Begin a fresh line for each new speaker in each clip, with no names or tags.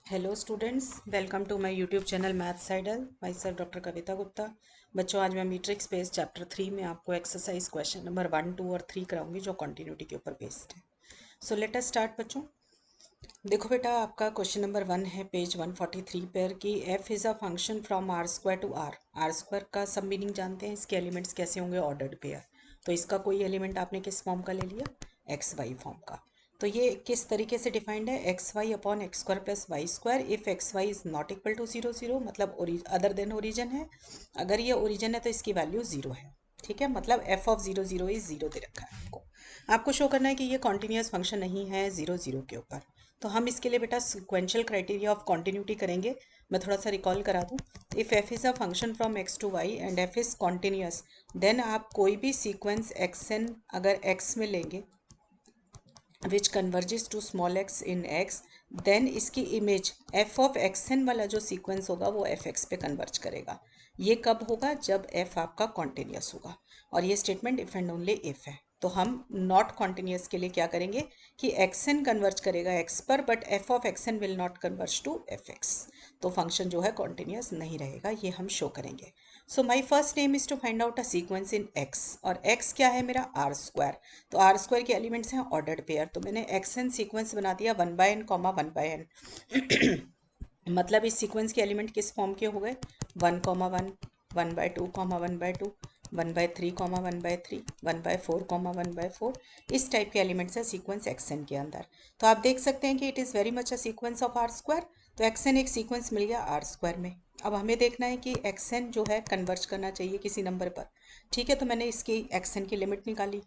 Hello students, welcome to my YouTube channel maths idol. Myself doctor Kavita Gupta. बच्चों, आज मैं matrix based chapter 3 में आपको एक्सरसाइज क्वेश्चन नंबर 1, 2 और 3 कराऊंगी जो कॉन्टिन्यूटी के ऊपर बेस्ड है। सो लेट अस स्टार्ट बच्चों। देखो बेटा, आपका क्वेश्चन नंबर 1 है पेज 143 पर कि f is a function from R square to R. R square का सब मीनिंग जानते हैं, इसके एलिमेंट्स कैसे होंगे, ऑर्डर्ड पेयर। तो इसका कोई एलिमेंट आपने किस फॉर्म का ले लिया, एक्स वाई फॉर्म का। तो ये किस तरीके से डिफाइंड है, x y upon x square plus y square if x y is not equal to zero zero, मतलब अदर देन ओरिजन है। अगर ये ओरिजन है तो इसकी वैल्यू जीरो है। ठीक है, मतलब f of zero zero is zero दे रखा है आपको। आपको शो करना है कि ये कॉन्टिन्यूस फंक्शन नहीं है जीरो जीरो के ऊपर। तो हम इसके लिए बेटा सिक्वेंशियल क्राइटेरिया ऑफ कॉन्टिन्यूटी करेंगे। मैं थोड़ा सा रिकॉल करा दूँ। If f is a function from x to y and f is continuous, then आप कोई भी सीक्वेंस एक्स एन अगर एक्स में लेंगे which converges to small x in x, then इसकी image f of x n वाला जो sequence होगा वो एफ एक्स पे कन्वर्ज करेगा। ये कब होगा, जब एफ आपका कॉन्टिन्यूस होगा। और ये statement if and only if है। तो हम नॉट कॉन्टिन्यूस के लिए क्या करेंगे कि एक्स एन कन्वर्ज करेगा एक्स पर, but f of x n will not converge to f x. तो फंक्शन जो है कॉन्टिन्यूस नहीं रहेगा, ये हम शो करेंगे। So my first aim is to find out a sequence in x, और एक्स क्या है मेरा, आर स्क्वायर। तो आर स्क्वायर के एलिमेंट्स हैं ऑर्डर्ड पेयर। तो मैंने एक्स एन सीक्वेंस बना दिया 1/n कॉमा 1/n। मतलब इस सीक्वेंस के एलिमेंट किस फॉर्म के हो गए, 1,1, 1/2 कॉमा 1/2, 1/3 कॉमा 1/3, 1/4 कॉमा 1/4। इस टाइप के एलिमेंट्स है सीक्वेंस एक्स एन के अंदर। तो आप देख सकते हैं कि it is very much a sequence of R square. तो एक्स एन एक सीक्वेंस मिल गया आर स्क्वायर में। अब हमें देखना है कि एक्स एन जो है कन्वर्ज करना चाहिए किसी नंबर पर। ठीक है, तो मैंने इसकी एक्स एन की लिमिट निकाली।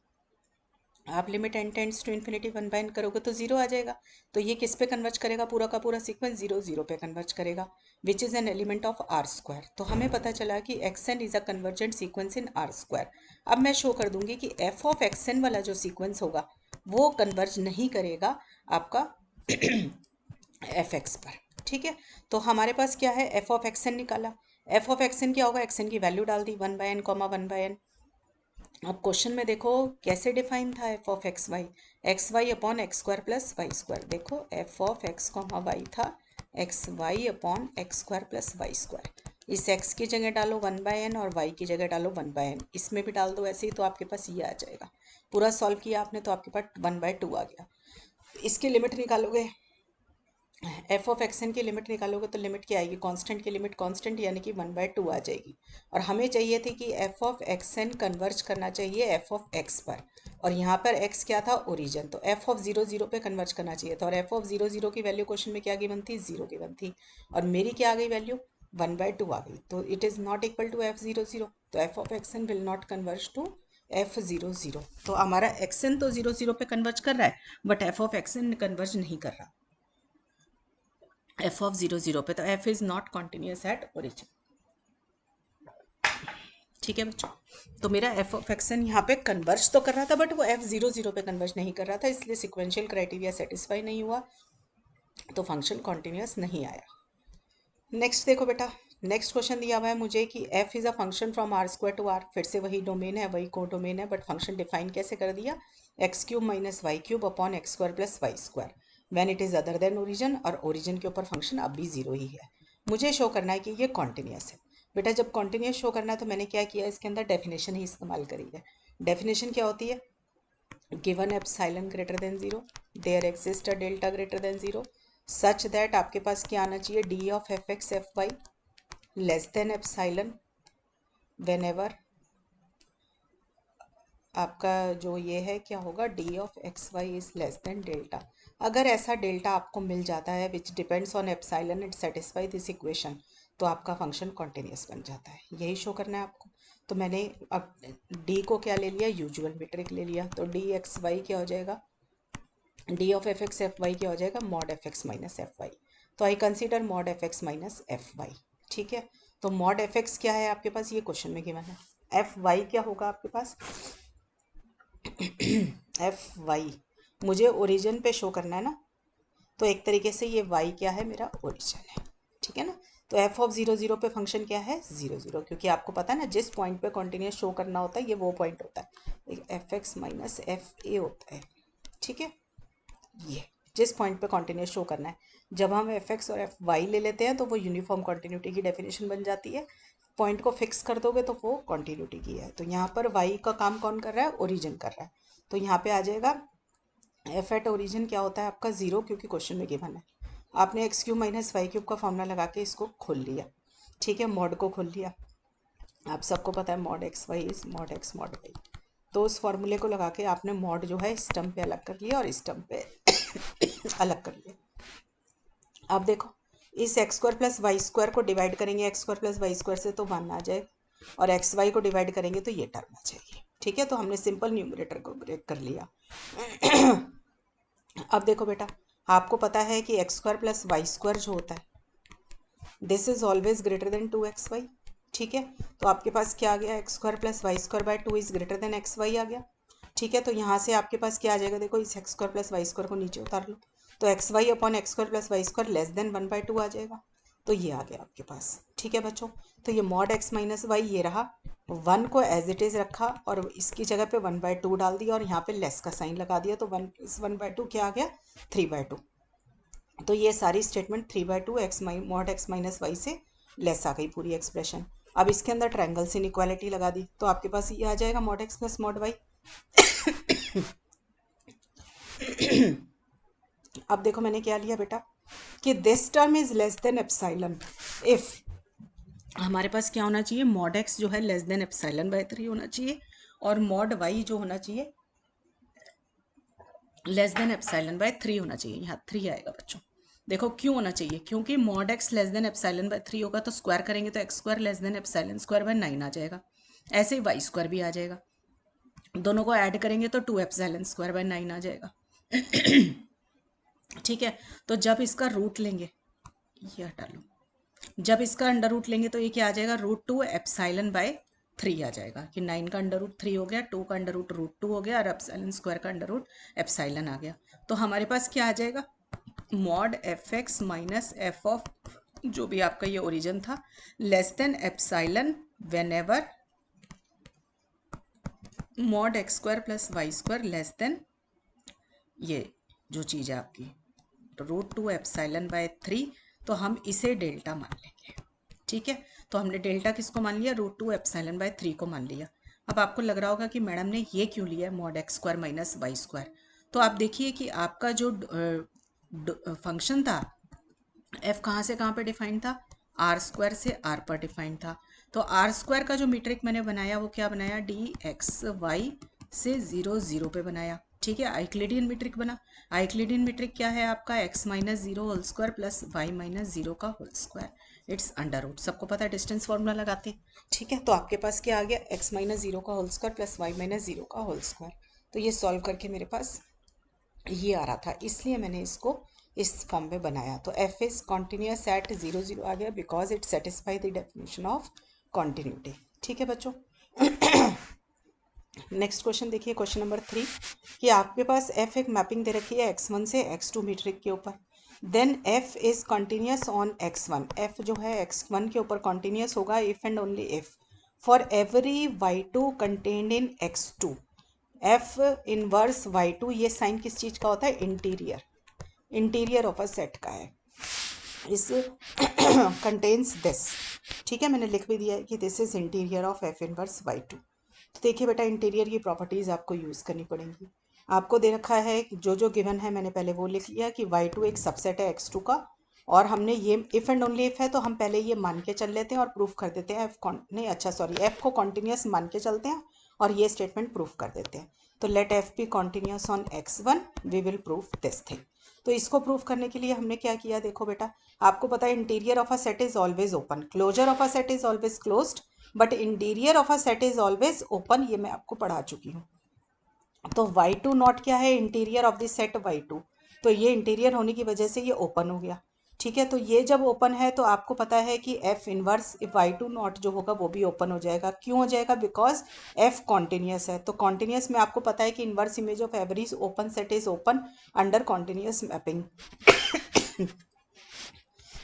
आप limit n tends to infinity 1/n करोगे तो जीरो आ जाएगा। तो ये किस पे कन्वर्ज करेगा, पूरा का पूरा सीक्वेंस जीरो जीरो पे कन्वर्ज करेगा, which is an element of R square. तो हमें पता चला कि x n is a convergent sequence in R square. अब मैं शो कर दूंगी कि एफ ऑफ एक्स एन वाला जो सीक्वेंस होगा वो कन्वर्ज नहीं करेगा आपका एफ एक्स पर। ठीक है, तो हमारे पास क्या है, एफ ऑफ एक्स एन निकाला। एफ ऑफ एक्स एन क्या होगा, एक्स एन की वैल्यू डाल दी 1/n कॉमा 1/n। अब क्वेश्चन में देखो कैसे डिफाइन था f of x y upon x square plus y square. देखो f of x comma y था x y upon x square plus y square. इस एक्स की जगह डालो 1/n और वाई की जगह डालो 1/n। इसमें भी डाल दो ऐसे ही, तो आपके पास ये आ जाएगा। पूरा सॉल्व किया आपने तो आपके पास 1/2 आ गया। इसकी लिमिट निकालोगे, एफ ऑफ एक्स एन की लिमिट निकालोगे तो लिमिट क्या आएगी, कांस्टेंट की लिमिट कांस्टेंट, यानी कि 1/2 आ जाएगी। और हमें चाहिए थी कि f of x n converge करना चाहिए एफ ऑफ एक्स पर। और यहाँ पर एक्स क्या था, ओरिजन। तो एफ ऑफ जीरो जीरो पे कन्वर्ज करना चाहिए था। और एफ ऑफ जीरो जीरो की वैल्यू क्वेश्चन में क्या गिवन थी, जीरो गिवन थी। और मेरी क्या आ गई वैल्यू, 1/2 आ गई। तो it is not equal to f zero zero. तो f of x n will not converge to f zero zero. तो हमारा एक्स एन तो जीरो जीरो पे कन्वर्ज कर रहा है, but f of x n converge नहीं कर रहा एफ ऑफ जीरो जीरो पे। तो f is not continuous at origin. ठीक है बच्चों, तो मेरा एफ ऑफ एक्स एन यहाँ पे कन्वर्ज तो कर रहा था, बट वो एफ जीरो जीरो पे कन्वर्ज नहीं कर रहा था, इसलिए सिक्वेंशियल क्राइटेरिया सेटिस्फाई नहीं हुआ, तो फंक्शन कॉन्टिन्यूस नहीं आया। नेक्स्ट देखो बेटा, नेक्स्ट क्वेश्चन दिया हुआ है मुझे कि f is a function from R square to R. फिर से वही डोमेन है, वही को डोमेन है, बट फंक्शन डिफाइन कैसे कर दिया, x cube minus y cube upon x square plus y square when it is other than origin. और ओरिजन के ऊपर फंक्शन अब भी जीरो ही है। मुझे शो करना है कि ये कॉन्टिन्यूस है। बेटा जब कॉन्टिन्यूस शो करना है तो मैंने क्या किया, इसके अंदर डेफिनेशन ही इस्तेमाल करी है। डेफिनेशन क्या होती है, given epsilon greater than zero, there exist a delta greater than zero, such that आपके पास क्या आना चाहिए, d of f x f y less than epsilon whenever आपका जो ये है क्या होगा, d of x y is less than delta. अगर ऐसा डेल्टा आपको मिल जाता है which depends on epsilon and satisfy this equation, तो आपका फंक्शन कॉन्टिन्यूस बन जाता है। यही शो करना है आपको। तो मैंने अब डी को क्या ले लिया, यूजुअल मीट्रिक ले लिया। तो डी एक्स वाई क्या हो जाएगा, d of f x f y क्या हो जाएगा, mod f x minus f y. तो I consider mod f x minus f y. ठीक है, तो मॉड एफ एक्स क्या है आपके पास, ये क्वेश्चन में गिवन है। एफ वाई क्या होगा आपके पास, एफ वाई मुझे ओरिजिन पे शो करना है ना, तो एक तरीके से ये वाई क्या है, मेरा ओरिजिन है। ठीक है ना, तो एफ ऑफ जीरो जीरो पे फंक्शन क्या है, जीरो जीरो, क्योंकि आपको पता है ना जिस पॉइंट पे कॉन्टिन्यूस शो करना होता है ये वो पॉइंट होता है, F x minus F A होता है। ठीक है, ये जिस पॉइंट पे कॉन्टिन्यूस शो करना है। जब हम एफ एक्स और एफ वाई ले लेते हैं तो वो यूनिफॉर्म कॉन्टिन्यूटी की डेफिनेशन बन जाती है। पॉइंट को फिक्स कर दोगे तो वो कॉन्टिन्यूटी की है। तो यहाँ पर वाई का काम कौन कर रहा है, ओरिजिन कर रहा है। तो यहाँ पे आ जाएगा एफ एट ओरिजिन क्या होता है आपका 0, क्योंकि क्वेश्चन में गिवन है। आपने x cube minus y cube का फॉर्मूला लगा के इसको खोल लिया, ठीक है, मॉड को खोल लिया। आप सबको पता है mod x y is mod x mod y. तो उस फॉर्मूले को लगा के आपने मॉड जो है इस टर्म पे अलग कर लिया और इस टर्म पे अलग कर लिया। अब देखो इस x square plus y square को डिवाइड करेंगे x square plus y square से तो 1 आ जाएगा, और एक्स वाई को डिवाइड करेंगे तो ये टर्म आ जाएगी, ठीक है। तो हमने सिंपल न्यूमरेटर को ब्रेक कर लिया। अब देखो बेटा, आपको पता है कि x square plus y square जो होता है this is always greater than 2xy, ठीक है। तो आपके पास क्या आ गया, x square plus y square by 2 is greater than x y आ गया, ठीक है। तो यहाँ से आपके पास क्या आ जाएगा, देखो इस x square plus y square को नीचे उतार लो, तो x y upon x square plus y square less than 1/2 आ जाएगा। तो ये आ गया आपके पास, ठीक है बच्चों। तो ये मॉड एक्स माइनस वाई ये रहा, 1 को एज इट इज़ रखा और इसकी जगह पे 1/2 डाल दिया और यहाँ पे लेस का साइन लगा दिया, तो 1/2 क्या आ गया, 3/2। तो ये सारी statement 3/2 x mod x minus y से लेस आ गई पूरी एक्सप्रेशन। अब इसके अंदर ट्रायंगल्स इनइक्वालिटी लगा दी, तो आपके पास ये आ जाएगा mod x plus mod y. अब देखो मैंने क्या लिया बेटा कि this term is less than epsilon if हमारे पास क्या होना चाहिए, मॉड एक्स जो है लेस देन एप्सिलॉन बाय 3 होना चाहिए, और मॉड वाई जो होना चाहिए लेस देन एप्सिलॉन बाय 3 होना चाहिए। यहाँ 3 आएगा बच्चों। देखो क्यों होना चाहिए, क्योंकि mod x less than epsilon bye 3 होगा तो स्क्वायर करेंगे तो x square less than epsilon square by 9 आ जाएगा। ऐसे ही वाई स्क्वायर भी आ जाएगा, दोनों को ऐड करेंगे तो 2 एप्सिलॉन स्क्वायर बाय 9 आ जाएगा। ठीक है। तो जब इसका रूट लेंगे, ये हटा लो, जब इसका अंडर रूट लेंगे तो ये क्या आ जाएगा, √2 एप्सिलॉन बाय 3 आ जाएगा कि 9 का अंडर रूट 3 हो गया, 2 का अंडर रूट √2 हो गया और एप्सिलॉन स्क्वायर का अंडर रूट एप्सिलॉन आ गया। तो हमारे पास क्या आ जाएगा, mod f x minus f of जो भी आपका ये ओरिजिन था less than epsilon whenever mod x square plus y square less than ये जो चीज़ है आपकी √2 एप्सिलॉन बाय 3, तो हम इसे डेल्टा मान लेंगे, ठीक है। तो हमने डेल्टा किसको मान लिया, √2 एप्सिलॉन बाय 3 को मान लिया। अब आपको लग रहा होगा कि मैडम ने ये क्यों लिया है mod x square minus y square. तो आप देखिए कि आपका जो फंक्शन था एफ कहाँ से कहाँ पे डिफाइंड था, आर स्क्वायर से आर पर डिफाइंड था। तो आर स्क्वायर का जो मीट्रिक मैंने बनाया वो क्या बनाया, डी एक्स वाई से 0 0 पे बनाया, ठीक है। आइक्लिडियन मीट्रिक बना। आइक्लिडियन मीट्रिक क्या है आपका, x minus 0 whole square plus y minus 0 का whole square, it's under root. सबको पता है डिस्टेंस फॉर्मूला लगाते, ठीक है। तो आपके पास क्या आ गया, एक्स माइनस 0 का whole square plus y minus 0 का होल स्क्वायर। तो ये सॉल्व करके मेरे पास ये आ रहा था, इसलिए मैंने इसको इस फॉर्म में बनाया। तो एफ इज कॉन्टिन्यूस एट 0 0 आ गया because it satisfy the definition of continuity, ठीक है बच्चों। नेक्स्ट क्वेश्चन देखिए, क्वेश्चन नंबर 3 कि आपके पास एफ एक मैपिंग दे रखी है x1 से x2 मीट्रिक के ऊपर, then f is continuous on x1। f जो है x1 के ऊपर कॉन्टिन्यूस होगा if and only if for every y2 contained in x2। f inverse y2 ये साइन किस चीज़ का होता है, इंटीरियर ऑफ अ सेट का है। इस कंटेन्स दिस, ठीक है, मैंने लिख भी दिया है कि this is interior of F inverse y2। तो देखिए बेटा इंटीरियर की प्रॉपर्टीज़ आपको यूज़ करनी पड़ेंगी। आपको दे रखा है जो जो गिवन है मैंने पहले वो लिख लिया कि y2 एक सबसेट है x2 का, और हमने ये इफ़ एंड ओनली इफ़ है तो हम पहले ये मान के चल लेते हैं और प्रूफ कर देते हैं एफ को कॉन्टिन्यूस मान के चलते हैं और ये स्टेटमेंट प्रूफ कर देते हैं। तो let f be continuous on x1, we will proof this thing. तो इसको प्रूफ करने के लिए हमने क्या किया, देखो बेटा आपको पता है interior of a set is always open, closure of a set is always closed, but interior of a set is always open, ये मैं आपको पढ़ा चुकी हूँ। तो y2 नॉट क्या है, interior of the set y2, तो ये इंटीरियर होने की वजह से ये ओपन हो गया, ठीक है। तो ये जब ओपन है तो आपको पता है कि f इनवर्स y2 नॉट जो होगा वो भी ओपन हो जाएगा। क्यों हो जाएगा, बिकॉज f कॉन्टिन्यूस है। तो कॉन्टिन्यूस में आपको पता है कि inverse image of every open set is open under continuous mapping.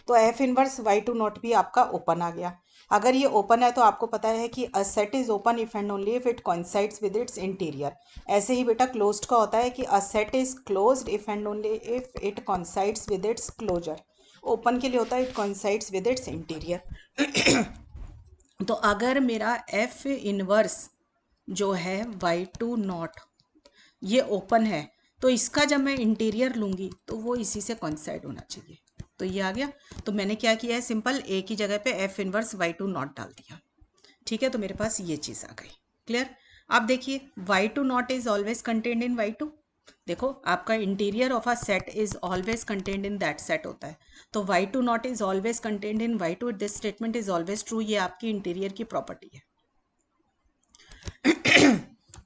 तो f इनवर्स y2 नॉट भी आपका ओपन आ गया। अगर ये ओपन है तो आपको पता है कि a set is open if and only if it coincides with its interior. ऐसे ही बेटा क्लोज्ड का होता है कि a set is closed if and only if it coincides with its closure. Open के लिए होता है it coincides with its interior. तो अगर मेरा एफ इनवर्स जो है y2 नॉट ये ओपन है तो इसका जब मैं इंटीरियर लूँगी तो वो इसी से कोइंसाइड होना चाहिए। तो ये आ गया। तो मैंने क्या किया है, सिंपल ए की जगह पे एफ इनवर्स y2 नॉट डाल दिया। ठीक है, तो मेरे पास ये चीज़ आ गई। क्लियर। अब देखिए y2 not is always contained in y2। देखो आपका interior of a set is always contained in that set होता है। तो y2 not is always contained in y2, this statement is always true. ये आपकी इंटीरियर की प्रॉपर्टी है।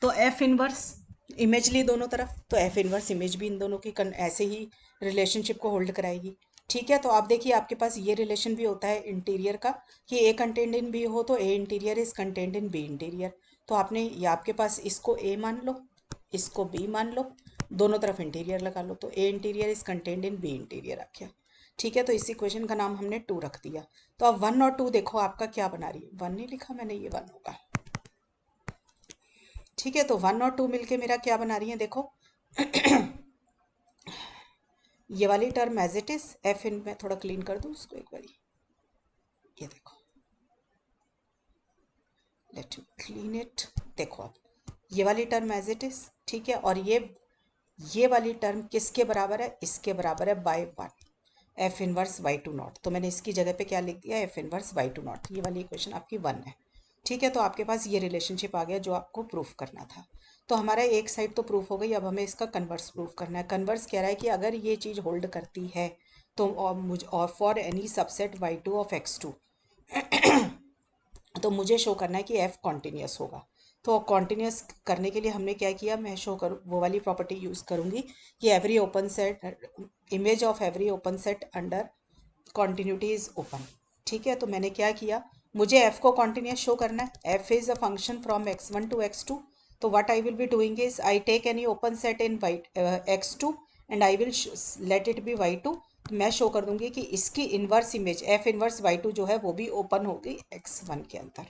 तो एफ इनवर्स इमेज ली दोनों तरफ, तो एफ इनवर्स इमेज भी इन दोनों की ऐसे ही रिलेशनशिप को होल्ड कराएगी। ठीक है, तो आप देखिए आपके पास ये रिलेशन भी होता है इंटीरियर का कि ए कंटेंड इन बी हो तो A interior is contained in B interior. तो आपने ये आपके पास इसको ए मान लो, इसको बी मान लो, दोनों तरफ इंटीरियर लगा लो, तो A interior is contained in B interior आ गया। ठीक है, तो इस इक्वेशन का नाम हमने 2 रख दिया। तो अब 1 और 2 देखो आपका क्या बना रही है। 1 नहीं लिखा मैंने, ये 1 होगा। ठीक है, तो 1 और 2 मिलके मेरा क्या बना रही है, देखो ये वाली term as it is f in, में थोड़ा क्लीन कर दूं उसको एक बारी। ये देखो, लेट मी क्लीन इट। देखो अब ये वाली टर्म एज इट इज, ठीक है, और ये वाली टर्म किसके बराबर है, इसके बराबर है bye 1 F inverse y2 not. तो मैंने इसकी जगह पे क्या लिख दिया, एफ इनवर्स y2 नॉट। ये वाली इक्वेशन आपकी 1 है। ठीक है, तो आपके पास ये रिलेशनशिप आ गया जो आपको प्रूफ करना था। तो हमारा एक साइड तो प्रूफ हो गई, अब हमें इसका कन्वर्स प्रूफ करना है। कन्वर्स कह रहा है कि अगर ये चीज़ होल्ड करती है तो और for any subset y2 of x2 तो मुझे शो करना है कि f कॉन्टिन्यूस होगा। तो कॉन्टिन्यूस करने के लिए हमने क्या किया, मैं शो करूँ वो वाली प्रॉपर्टी यूज़ करूँगी कि every open set image of every open set under continuity is open. ठीक है, तो मैंने क्या किया, मुझे f को कॉन्टिन्यूस शो करना है। f is a function from x1 to x2। तो what I will be doing is I take any open set in x2 and I will let it be y2। तो मैं show कर दूंगी कि इसकी inverse image f inverse y2 जो है वो भी ओपन होगी x1 के अंदर।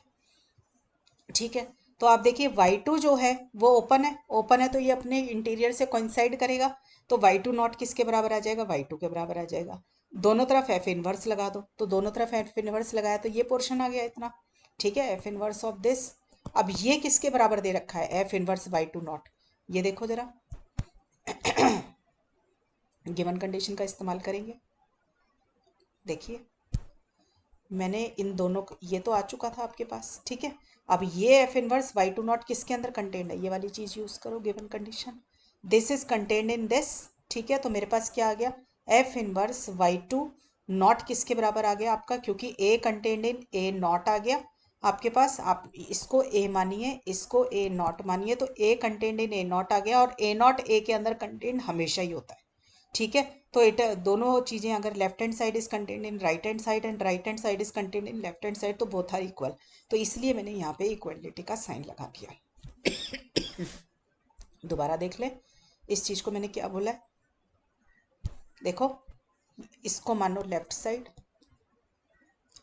ठीक है, तो आप देखिए y2 जो है वो ओपन है तो ये अपने इंटीरियर से कोइंसाइड करेगा। तो y2 नॉट किसके बराबर आ जाएगा, y2 के बराबर आ जाएगा। दोनों तरफ f इनवर्स लगा दो, तो दोनों तरफ f इनवर्स लगाया तो ये पोर्शन आ गया इतना। ठीक है, f इनवर्स ऑफ दिस। अब ये किसके बराबर दे रखा है, f इनवर्स y2 नॉट। ये देखो जरा, गिवन कंडीशन का इस्तेमाल करेंगे। देखिए मैंने इन दोनों ये तो आ चुका था आपके पास। ठीक है, अब ये एफ इनवर्स y2 नॉट किसके अंदर कंटेंड है, ये वाली चीज यूज करो given condition, this is contained in this. ठीक है, तो मेरे पास क्या आ गया, एफ इनवर्स y2 नॉट किसके बराबर आ गया आपका, क्योंकि ए कंटेंड इन ए नॉट आ गया आपके पास। आप इसको ए मानिए, इसको ए नॉट मानिए, तो ए कंटेंड इन ए नॉट आ गया, और ए नॉट ए के अंदर कंटेंड हमेशा ही होता है। ठीक है, तो इट दोनों चीज़ें अगर left hand side is contained in right hand side and right hand side is contained in left hand side, तो बोथ आर इक्वल। तो इसलिए मैंने यहाँ पे इक्वलिटी का साइन लगा दिया। दोबारा देख ले, इस चीज़ को मैंने क्या बोला है, देखो इसको मानो लेफ्ट साइड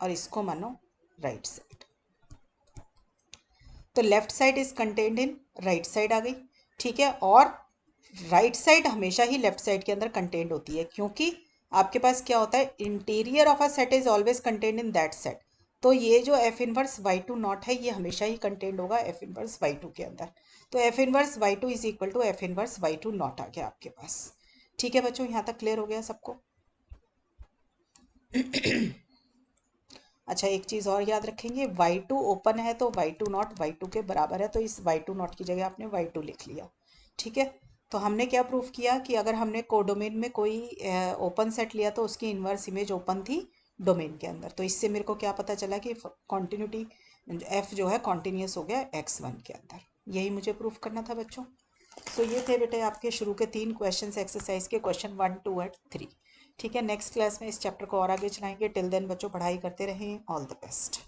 और इसको मानो राइट साइड। तो left side is contained in right side आ गई। ठीक है, और राइट साइड हमेशा ही लेफ्ट साइड के अंदर कंटेंड होती है, क्योंकि आपके पास क्या होता है, interior of a set is always contained in that set. तो ये जो एफ इनवर्स y2 नॉट है ये हमेशा ही कंटेंड होगा एफ इनवर्स y2 के अंदर। तो f inverse y2 is equal to f inverse y2 not आ गया आपके पास। ठीक है बच्चों, यहाँ तक क्लियर हो गया सबको। अच्छा, एक चीज़ और याद रखेंगे, y2 ओपन है तो y2 नॉट y2 के बराबर है, तो इस y2 नॉट की जगह आपने y2 लिख लिया। ठीक है, तो हमने क्या प्रूफ किया कि अगर हमने कोडोमेन में कोई ओपन सेट लिया तो उसकी इन्वर्स इमेज ओपन थी डोमेन के अंदर। तो इससे मेरे को क्या पता चला कि कॉन्टिन्यूटी f जो है कॉन्टिन्यूस हो गया x1 के अंदर। यही मुझे प्रूफ करना था बच्चों। सो ये थे बेटे आपके शुरू के 3 क्वेश्चन एक्सरसाइज के, क्वेश्चन 1, 2 और 3। ठीक है, नेक्स्ट क्लास में इस चैप्टर को और आगे चलाएंगे। टिल देन बच्चों पढ़ाई करते रहें। All the best.